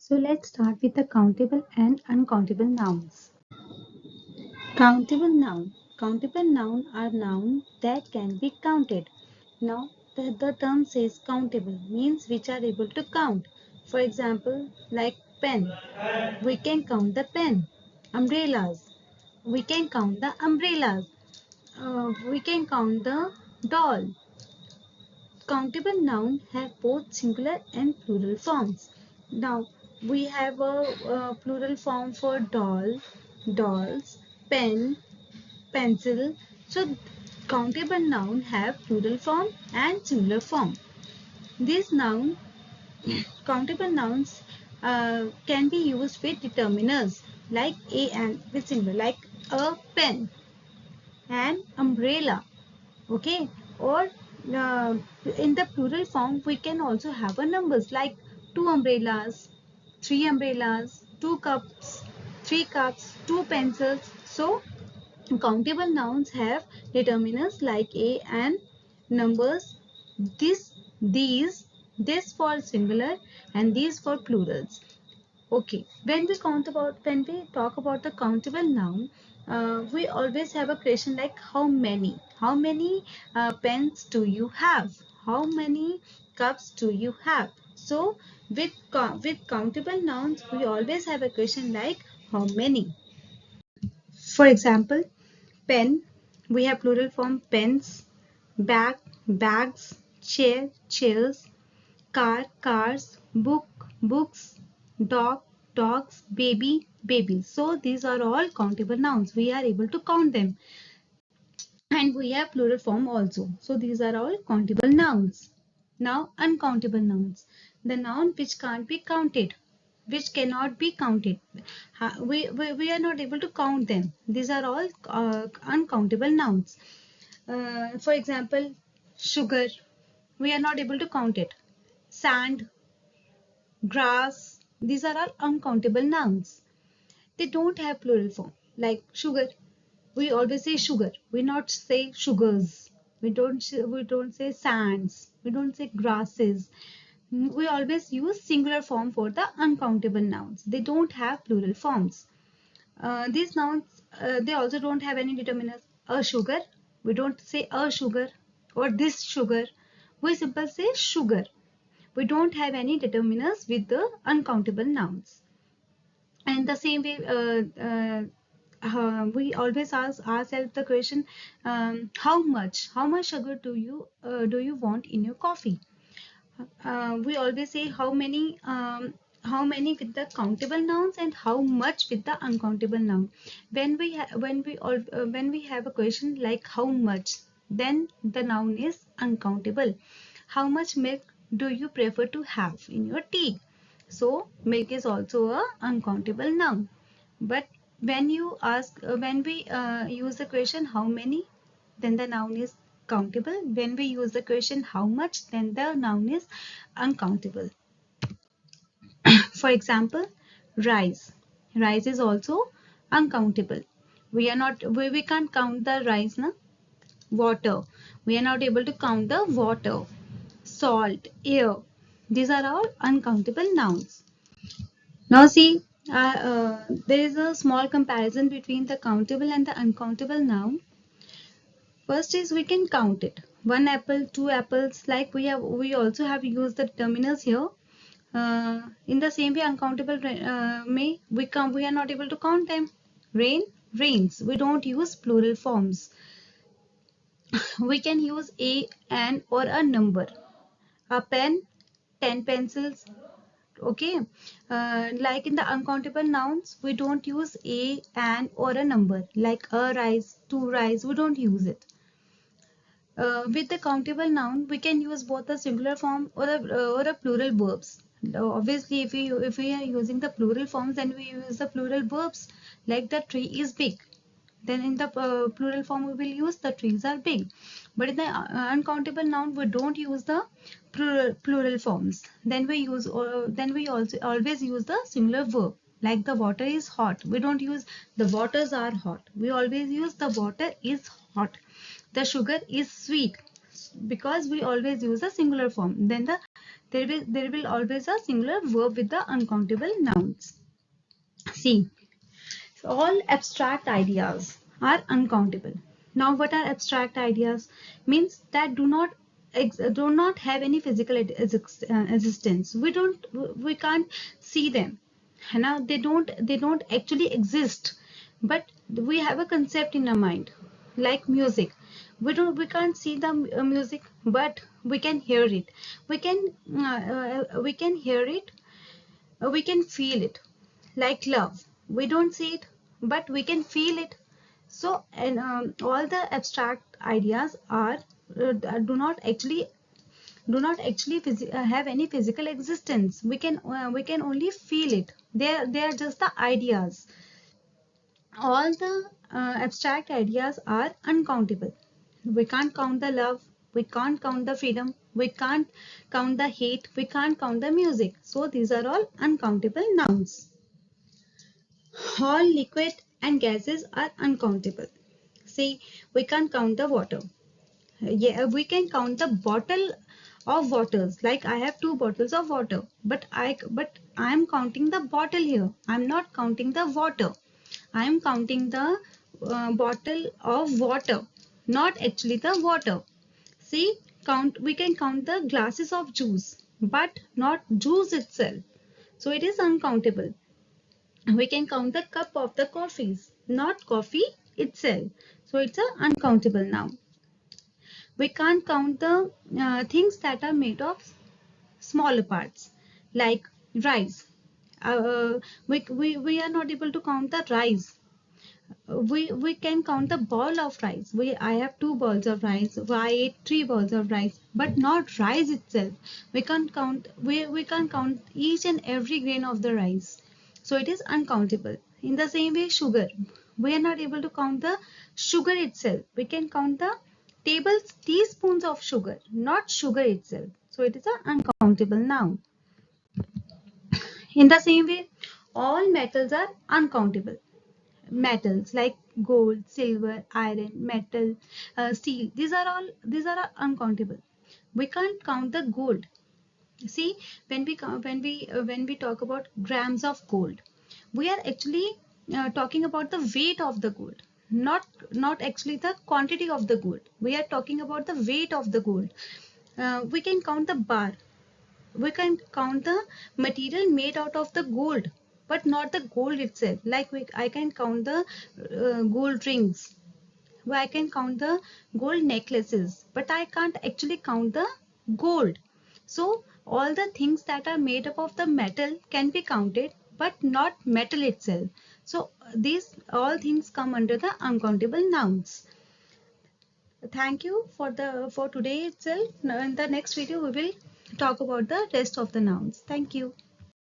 So let's start with the countable and uncountable nouns. Countable noun. Countable noun are nouns that can be counted. Now the term says countable means which are able to count. For example, like pen. We can count the pen. Umbrellas. We can count the umbrellas. We can count the doll. Countable nouns have both singular and plural forms. Now we have a plural form for doll, dolls, pen, pencil. So countable noun have plural form and singular form. These countable nouns can be used with determiners like a and with singular, like a pen, an umbrella. Okay, or uh, in the plural form we can also have a numbers like 2 umbrellas, 3 umbrellas, 2 cups, 3 cups, 2 pencils. So countable nouns have determiners like a and numbers, this, these, this for singular and these for plurals. Okay, when we talk about the countable noun, we always have a question like how many? How many pens do you have? How many cups do you have? So with countable nouns, we always have a question like how many? For example, pen, we have plural form pens, bag, bags, chair, chairs, car, cars, book, books, dog, dogs, baby, babies. So these are all countable nouns. We are able to count them. And we have plural form also. So these are all countable nouns. Now uncountable nouns. The noun which can't be counted, which cannot be counted. We are not able to count them. These are all uncountable nouns. For example, sugar. We are not able to count it. Sand, grass, these are all uncountable nouns. They don't have plural form. Like sugar, we always say sugar. We not say sugars. We don't say sands. We don't say grasses. We always use singular form for the uncountable nouns. They don't have plural forms. These nouns, they also don't have any determiners. A sugar, we don't say a sugar or this sugar. We simply say sugar. We don't have any determiners with the uncountable nouns. And the same way, we always ask ourselves the question, how much sugar do you want in your coffee? We always say how many with the countable nouns and how much with the uncountable noun. When we have a question like how much, then the noun is uncountable. How much milk do you prefer to have in your tea? So milk is also a uncountable noun. But when we use the question how many, then the noun is countable. When we use the question how much, then the noun is uncountable. For example, rice. Rice is also uncountable. We can't count the rice, na? Water. We are not able to count the water. Salt, air. These are all uncountable nouns. Now see, there is a small comparison between the countable and the uncountable noun. First is we can count it. 1 apple, 2 apples. Like we also have used the determiners here. In the same way, uncountable we are not able to count them. Rain, rains. We don't use plural forms. We can use a, an, or a number. A pen, 10 pencils. Okay, like in the uncountable nouns, we don't use a, an, or a number. Like a rice, 2 rice. We don't use it. With the countable noun, we can use both the singular form or a plural verbs. Obviously, if we are using the plural forms, then we use the plural verbs. Like the tree is big. Then in the plural form, we will use the trees are big. But in the uncountable noun, we don't use the plural forms. Then we also always use the singular verb. Like the water is hot. We don't use the waters are hot. We always use the water is hot. The sugar is sweet, because we always use the singular form. Then the There will always a singular verb with the uncountable nouns. See, all abstract ideas are uncountable. Now, what are abstract ideas? Means that do not have any physical existence. We can't see them. Now they don't actually exist, but we have a concept in our mind, like music. We can't see the music, but we can hear it. We can hear it, we can feel it, like love. We don't see it, but we can feel it. So, and all the abstract ideas are do not actually have any physical existence. We can only feel it. They are just the ideas. All the abstract ideas are uncountable. We can't count the love, we can't count the freedom, we can't count the hate, we can't count the music. So these are all uncountable nouns. All liquid and gases are uncountable. See, we can't count the water. Yeah, we can count the bottle of waters. Like I have two bottles of water, but I am counting the bottle here. I'm not counting the water. I am counting the bottle of water, not actually the water. See, we can count the glasses of juice, but not juice itself. So it is uncountable. We can count the cup of the coffees, not coffee itself. So it's an uncountable noun. We can't count the things that are made of smaller parts, like rice. We are not able to count the rice. We can count the ball of rice. I have two balls of rice. I ate three balls of rice, but not rice itself. We can't count each and every grain of the rice. So it is uncountable. In the same way, sugar. We are not able to count the sugar itself. We can count the teaspoons of sugar, not sugar itself. So it is an uncountable noun. In the same way, all metals are uncountable. Metals like gold, silver, iron, metal, steel. These are uncountable. We can't count the gold. See, when we talk about grams of gold, we are actually talking about the weight of the gold, not actually the quantity of the gold. We are talking about the weight of the gold. We can count the bar. We can count the material made out of the gold, but not the gold itself. Like I can count the gold rings, I can count the gold necklaces, but I can't actually count the gold. So all the things that are made up of the metal can be counted, but not metal itself. So these all things come under the uncountable nouns. Thank you for today itself. Now in the next video we will talk about the rest of the nouns. Thank you.